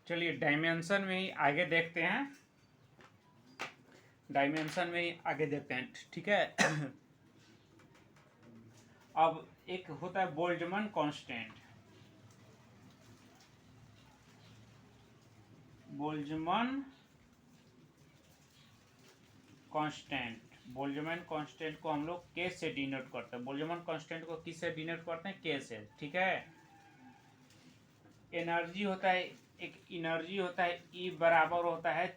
चलिए डायमेंशन में ही आगे देखते हैं, डायमेंशन में ही आगे देखते हैं, ठीक है। अब एक होता है Boltzmann constant, Boltzmann constant, Boltzmann constant को हम लोग के से डिनोट करते हैं, बोल्ट्जमैन कांस्टेंट को किस से डिनोट करते हैं, के से, ठीक है। एनर्जी होता है, एक एनर्जी होता है ई बराबर होता है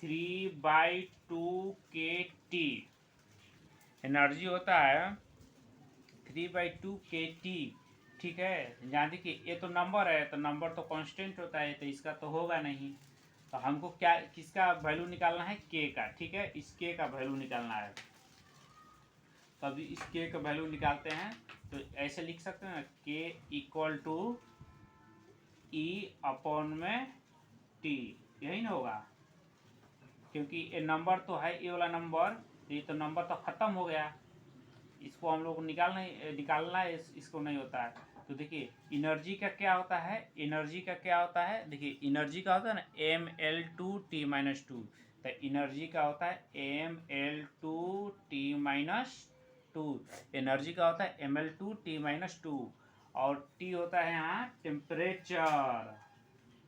3/2 kT, एनर्जी होता है 3/2 kT, ठीक है। जहाँ देखिए ये तो नंबर है, तो नंबर तो कांस्टेंट होता है, तो इसका तो होगा नहीं, तो हमको क्या किसका वैल्यू निकालना है, के का, ठीक है। इस के का वैल्यू निकालना है, तो अभी इस के का वैल्यू निकालते हैं, तो ऐसे लिख सकते हैं ना, के इक्वल टू ई अपॉन में टी, यही ना होगा, क्योंकि ये नंबर तो है, ये वाला नंबर, तो ये तो नंबर तो ख़त्म हो गया, इसको हम लोग निकालना है, इसको नहीं होता है। तो देखिए एनर्जी का क्या होता है, एनर्जी का क्या होता है, देखिए एनर्जी का होता है ना mL2T-2, तो एनर्जी का होता है mL2T-2, एनर्जी का होता है mL2T-2, और T होता है यहाँ टेम्परेचर,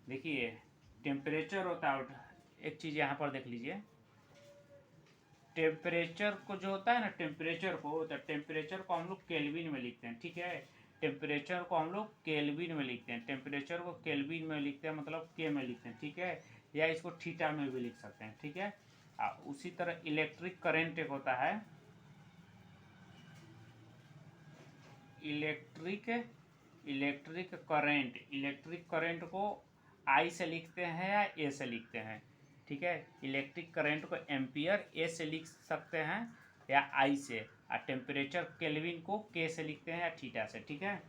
देखिए टेम्परेचर होता है। एक चीज़ यहाँ पर देख लीजिए, टेम्परेचर को जो होता है ना, टेम्परेचर को, तो टेम्परेचर को हम लोग केल्विन में लिखते हैं, ठीक है। टेम्परेचर को हम लोग केल्विन में लिखते हैं, टेम्परेचर को केल्विन में लिखते हैं, मतलब के में लिखते हैं, ठीक है। या इसको थीटा में भी लिख सकते हैं, ठीक है। उसी तरह इलेक्ट्रिक करंट एक होता है, electric electric current, electric current को आई से लिखते हैं या ए से लिखते हैं, ठीक है। इलेक्ट्रिक करंट को एम्पियर ए से लिख सकते हैं या आई से, और टेम्परेचर केल्विन को के से लिखते हैं या थीटा से, ठीक है।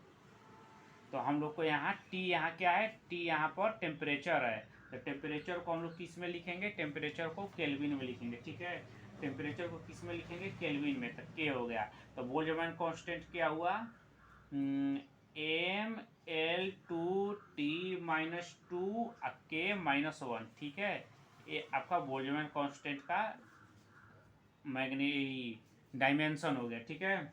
तो हम लोग को यहाँ टी, यहाँ क्या है, टी यहाँ पर टेम्परेचर है, तो टेम्परेचर को हम लोग किस में लिखेंगे, टेम्परेचर को केल्विन में लिखेंगे, ठीक है। टेम्परेचर को किस में लिखेंगे, केल्विन में, तो के हो गया। तो बोल्ट्जमैन कांस्टेंट क्या हुआ, mL2T-2 K-1, ठीक है। ये आपका बोल्ट्जमैन कांस्टेंट का मैग्नी डायमेंशन हो गया, ठीक है।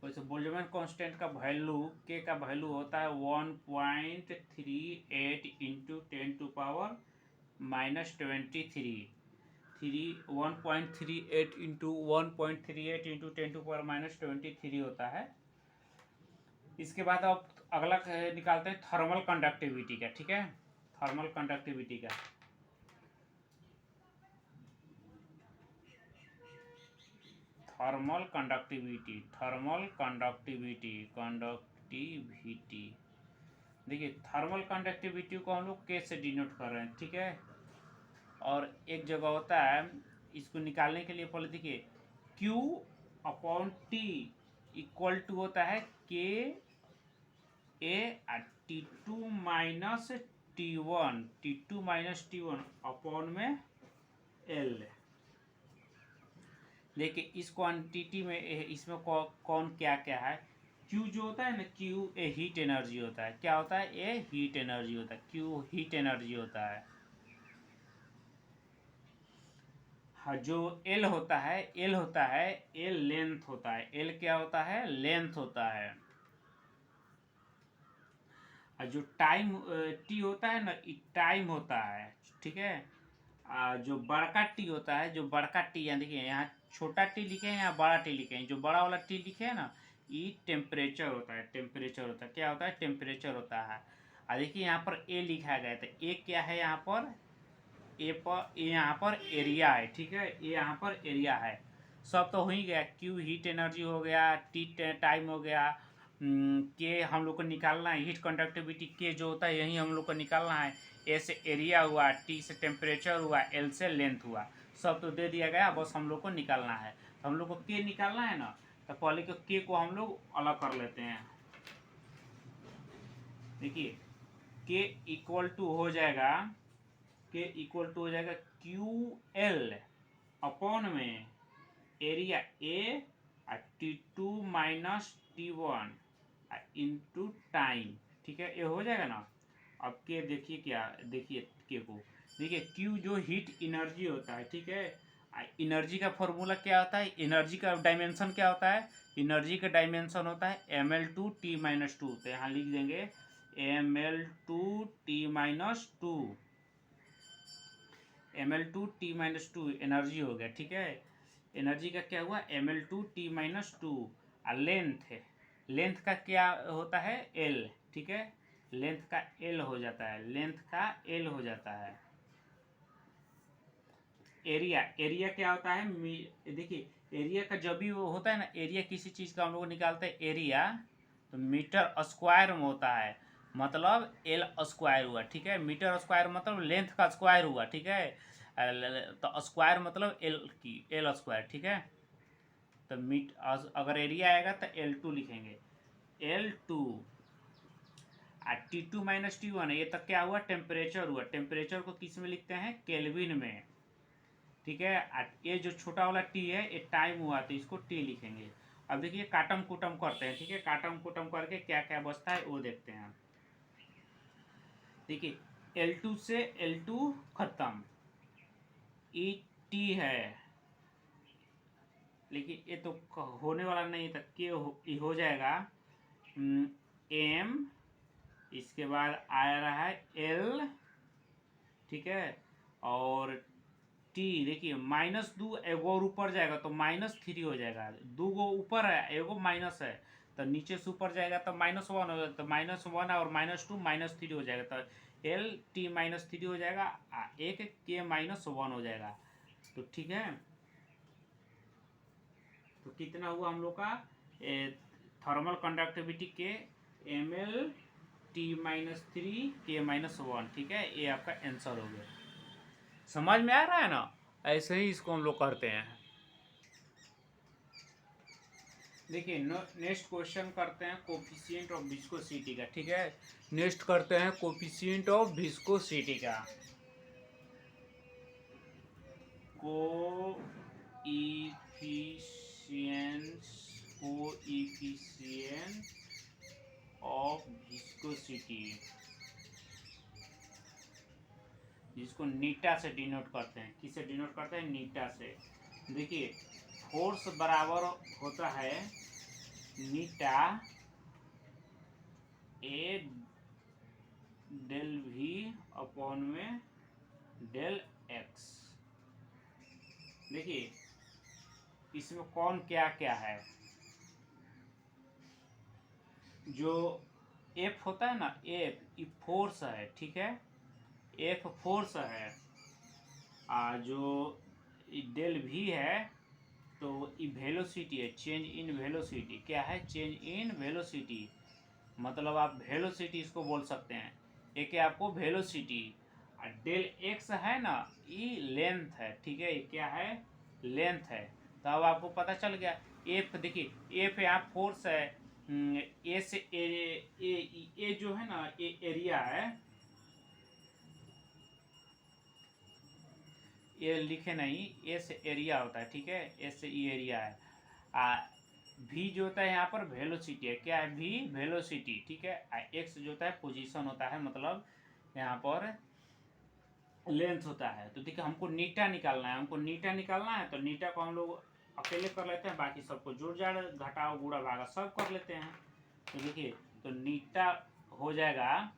वैसे बोल्ट्जमैन कांस्टेंट का वैल्यू, के का वैल्यू होता है 1.38 इंटू 10⁻⁻23, 1.38 इंटू 1.38 इंटू 10⁻⁻23 होता है। इसके बाद अब अगला निकालते हैं थर्मल कंडक्टिविटी का, ठीक है। थर्मल कंडक्टिविटी का, thermal conductivity, thermal conductivity, conductivity, देखिए थर्मल कंडक्टिविटी को हम लोग के से डिनोट कर रहे हैं, ठीक है। और एक जगह होता है, इसको निकालने के लिए पहले देखिए Q upon T equal to होता है के ए T2 - T1 अपॉन में एल। देखिए इस क्वांटिटी में इसमें कौन क्या क्या है, Q जो होता है ना, Q ए हीट एनर्जी होता है, क्या होता है, ए हीट एनर्जी होता है, Q हीट एनर्जी होता है। हाँ, जो एल होता है, एल होता है, एल लेंथ होता है, एल क्या होता है, लेंथ होता है। और जो टाइम टी होता है ना, टाइम होता है, ठीक है। जो बड़का टी होता है, जो बड़का टी, यहाँ देखिए, यहाँ छोटा टी लिखे हैं, यहाँ बड़ा टी लिखे हैं, जो बड़ा वाला टी लिखे हैं ना, ये टेम्परेचर होता है, टेम्परेचर होता है, क्या होता है, टेम्परेचर होता है। और देखिए यहाँ पर ए लिखा गया है, तो ए क्या है यहाँ पर, ए यहाँ पर एरिया है, ठीक है, ए यहाँ पर एरिया है। सब तो हो ही गया, क्यू हीट एनर्जी हो गया, टी टाइम हो गया, के हम लोग को निकालना है, हीट कंडक्टिविटी के जो होता है यही हम लोग को निकालना है। ए से एरिया हुआ, टी से टेम्परेचर हुआ, एल से लेंथ हुआ, सब तो दे दिया गया, बस हम लोग को निकालना है। तो हम लोग को के निकालना है ना, तो पहले के को हम लोग अलग कर लेते हैं। देखिए के इक्वल टू हो जाएगा, के इक्वल टू हो जाएगा QL अपॉन में area A T2 - T1 into time, ठीक है, ये हो जाएगा ना। अब के देखिए क्या, देखिए के को, देखिए क्यू जो हीट एनर्जी होता है, ठीक है। एनर्जी का फॉर्मूला क्या होता है, एनर्जी का डायमेंशन क्या होता है, एनर्जी का डायमेंशन होता है ml/t-2। तो यहाँ लिख देंगे ml/t-2, ml/t-2 एनर्जी हो गया, ठीक है। एनर्जी का क्या हुआ ml/t-2। लेंथ है, लेंथ का क्या होता है एल, ठीक है। लेंथ का एल हो जाता है, लेंथ का एल हो जाता है। एरिया, एरिया क्या होता है, देखिए एरिया का जब भी वो होता है ना, एरिया किसी चीज़ का हम लोग निकालते हैं एरिया, तो मीटर स्क्वायर में होता है, मतलब एल स्क्वायर हुआ, ठीक है। मीटर स्क्वायर मतलब लेंथ का स्क्वायर हुआ, ठीक है। तो स्क्वायर मतलब एल की एल स्क्वायर, ठीक है। तो अगर एरिया आएगा तो L2 लिखेंगे, L2। T2 - T1 ये तक क्या हुआ, टेम्परेचर हुआ। टेम्परेचर को किस में लिखते हैं, केल्विन में, ठीक है। ये जो छोटा वाला टी है ये टाइम हुआ, तो इसको टी लिखेंगे। अब देखिए काटम कुटम करते हैं, ठीक है। काटम कुटम करके क्या क्या बचता है वो देखते हैं। देखिए L2 से L2 खत्म, ई टी है, लेकिन ये तो होने वाला नहीं था, ये हो जाएगा एम, इसके बाद आ रहा है एल, ठीक है। और टी देखिए -2 एगो और ऊपर जाएगा तो -3 हो जाएगा, 2 गो ऊपर है एगो माइनस है, तो नीचे से ऊपर जाएगा तो -1 हो जाएगा, तो -1 और -2 -3 हो जाएगा, तो एल टी -3 हो जाएगा, एक के -1 हो जाएगा। तो ठीक है, तो कितना हुआ हम लोग का थर्मल कंडक्टिविटी के ml/T-3 के -1, ठीक है। ये आपका आंसर हो गया। समझ में आ रहा है ना, ऐसे ही इसको हम लोग करते हैं। देखिए नेक्स्ट क्वेश्चन करते हैं कोफिशिएंट ऑफ विस्कोसिटी का, ठीक है। नेक्स्ट करते हैं कोफिशिएंट ऑफ विस्कोसिटी का। कोएफिशिएंट ऑफ विस्कोसिटी, जिसको नीटा से डिनोट करते हैं, किससे डिनोट करते हैं, नीटा से। देखिए फोर्स बराबर होता है नीटा ए डेल वी अपॉन में डेल एक्स। देखिए इसमें कौन क्या क्या है, जो एफ होता है ना, एफ फोर्स है, ठीक है। एफ फोर्स है, जो डेल वी है तो ये वेलोसिटी है, चेंज इन वेलोसिटी। क्या है, चेंज इन वेलोसिटी, मतलब आप वेलोसिटी इसको बोल सकते हैं। एक है आपको वेलोसिटी, और डेल एक्स है ना ये लेंथ है, ठीक है। ये क्या है, लेंथ है। तो अब आपको पता चल गया। एफ देखिए एफ यहाँ फोर्स है, ए से ए जो है ना ये एरिया है, ये लिखे नहीं, ए से एरिया होता है, ठीक है। ए से ई एरिया है। भी जो होता है यहाँ पर वेलोसिटी है, क्या है, भी वेलोसिटी, ठीक है। एक्स जो होता है पोजीशन होता है, मतलब यहाँ पर लेंथ होता है। तो देखिए हमको नीटा निकालना है, हमको नीटा निकालना है, तो नीटा को हम लोग अकेले कर लेते हैं, बाकी सबको जोड़ जाड़ घटाओ गुड़ा भागा सब कर लेते हैं। तो देखिए तो नीटा हो जाएगा,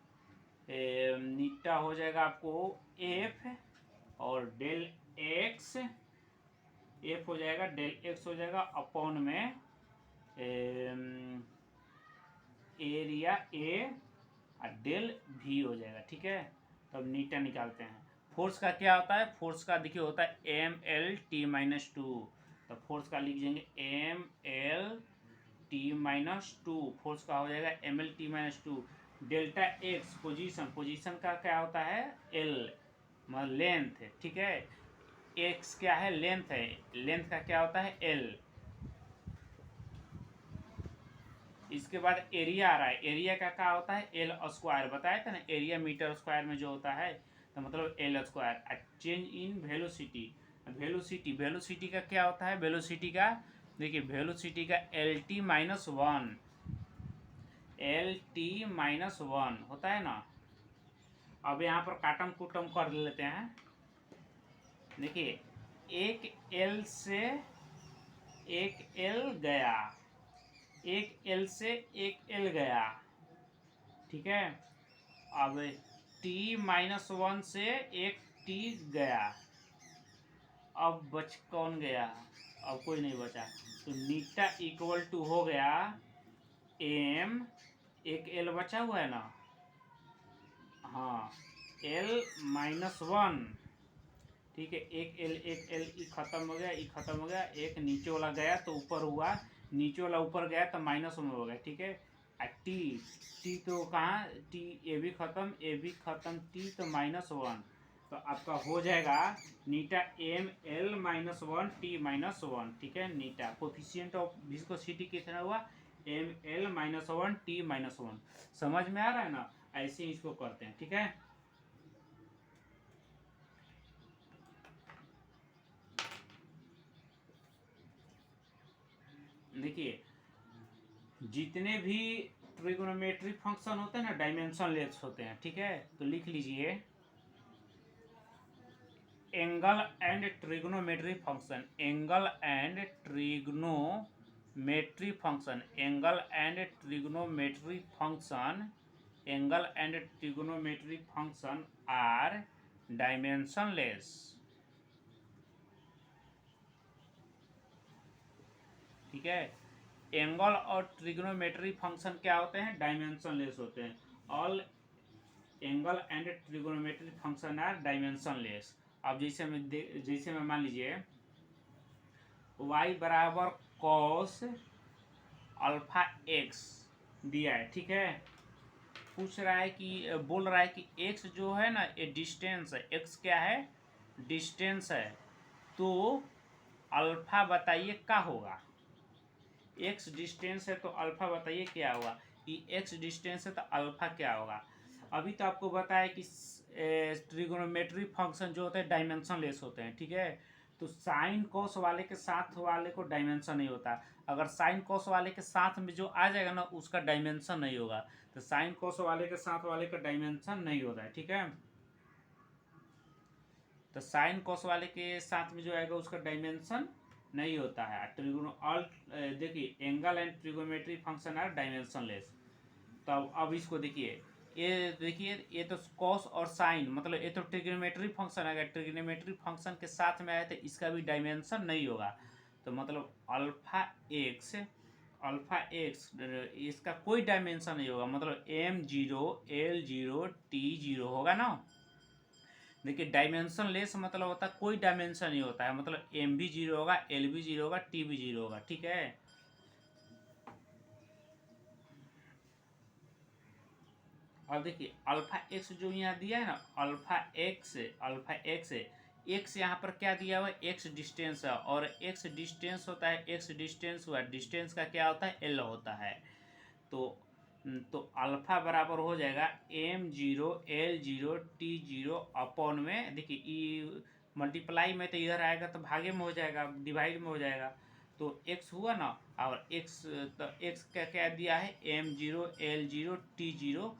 नीटा हो जाएगा आपको एफ और डेल एक्स, एफ हो जाएगा डेल एक्स हो जाएगा अपॉन में एरिया ए और डेल वी हो जाएगा, ठीक है। तो अब नीटा निकालते हैं। फोर्स का क्या होता है, फोर्स का देखिए होता है ml/T-2, तो फोर्स का लिख देंगे ml/T-2, फोर्स का हो जाएगा ml/T-2। Delta x position, position का क्या होता है एल, मतलब लेंथ है, ठीक है। एक्स क्या है, लेंथ है, लेंथ का क्या होता है एल। इसके बाद एरिया आ रहा है, एरिया का क्या होता है एल स्क्वायर, बताया था ना, एरिया मीटर स्क्वायर में जो होता है, तो मतलब L square. Change in velocity, velocity, velocity का क्या होता है, वेलोसिटी का देखिए वेलोसिटी का LT-1, LT-1 होता है ना, अब यहाँ पर काटम कुटम कर लेते हैं। देखिए, एक एल से एक एल गया, एक एल से एक एल गया, ठीक है। अब t-1 से एक t गया, अब बच कौन गया? अब कोई नहीं बचा, तो नीटा इक्वल टू हो गया m, एक एल बचा हुआ है ना, हाँ, l-1, ठीक है। एक एल खत्म हो गया, खत्म हो गया, एक नीचे वाला गया तो ऊपर हुआ, नीचे वाला ऊपर गया तो -1 हो गया, ठीक है। टी तो कहाँ, टी ए भी खत्म, टी तो -1, तो आपका हो जाएगा नीटा m(l-1 t-1), ठीक है। नीटा कोफिशिएंट ऑफ विस्कोसिटी कितना हुआ, m(l-1 t-1). समझ में आ रहा है ना? ऐसे ही इसको करते हैं, ठीक है। देखिए, जितने भी ट्रिगोनोमेट्रिक फंक्शन होते हैं ना, डायमेंशनलेस होते हैं, ठीक है। तो लिख लीजिए, angle and trigonometry function, angle and trigonometry function, angle and trigonometry function, angle and trigonometry function are dimensionless, ठीक है। एंगल और ट्रिग्नोमेट्री फंक्शन क्या होते हैं? डायमेंशनलेस होते हैं। All angle and trigonometry function are dimensionless. अब जैसे मैं मान लीजिए y बराबर cos अल्फा x दिया है, ठीक है। पूछ रहा है कि, बोल रहा है कि x जो है ना, ये डिस्टेंस है, x क्या है? डिस्टेंस है। तो अल्फा बताइए क्या होगा? x डिस्टेंस है तो अल्फा बताइए क्या होगा? कि x डिस्टेंस है तो अल्फा क्या होगा? अभी तो आपको बताया कि ट्रिगोनोमेट्री फंक्शन जो होते हैं डायमेंशनलेस होते हैं, ठीक है। तो साइन कोस वाले के साथ वाले को डायमेंशन नहीं होता। अगर साइन कोस वाले के साथ में जो आ जाएगा ना, उसका डायमेंशन नहीं होगा। तो साइन कोस वाले के साथ वाले का डायमेंशन नहीं होता है, ठीक है। तो साइन कोस वाले के साथ में जो आएगा उसका डायमेंशन नहीं होता है। देखिए, angle and trigonometry function are dimensionless. तो अब इसको देखिए, ये तो कॉस और साइन, मतलब ये तो ट्रिग्नोमेट्री फंक्शन है। ट्रिग्नोमेट्री फंक्शन के साथ में आया तो इसका भी डायमेंशन नहीं होगा। तो मतलब अल्फा एक्स इसका कोई डायमेंशन नहीं होगा, मतलब m0 l0 t0 होगा ना। देखिए, डायमेंशन लेस मतलब होता है कोई डायमेंशन नहीं होता है, मतलब m भी 0 होगा, l भी 0 होगा, t भी 0 होगा, ठीक है। अब देखिए, अल्फा एक्स जो यहाँ दिया है ना, अल्फा एक्स यहाँ पर क्या दिया हुआ है? एक्स डिस्टेंस है, और एक्स डिस्टेंस होता है, एक्स डिस्टेंस हुआ, डिस्टेंस का क्या होता है? एल होता है। तो अल्फा बराबर हो जाएगा m0 l0 t0 अपॉन में, देखिए ई मल्टीप्लाई में तो इधर आएगा तो भागे में हो जाएगा, डिवाइड में हो जाएगा। तो x हुआ ना, और x, तो x का क्या दिया है? m0 l0 t0,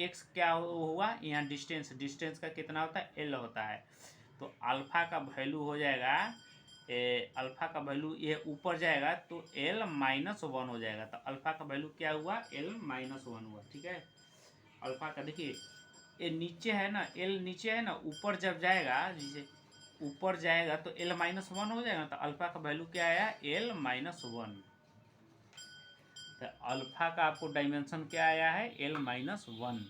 x क्या हुआ यहाँ? डिस्टेंस का कितना होता है? l होता है। तो अल्फा का वैल्यू हो जाएगा, अल्फा का वैल्यू ये ऊपर जाएगा तो l-1 हो जाएगा। तो अल्फा का वैल्यू क्या हुआ? l-1 हुआ, ठीक है। अल्फा का देखिए, ये नीचे है ना, l नीचे है ना, ऊपर जब जाएगा, जैसे ऊपर जाएगा तो l-1 हो जाएगा। तो अल्फा का वैल्यू क्या आया? l-1। तो अल्फा का आपको डायमेंशन क्या आया है? l-1।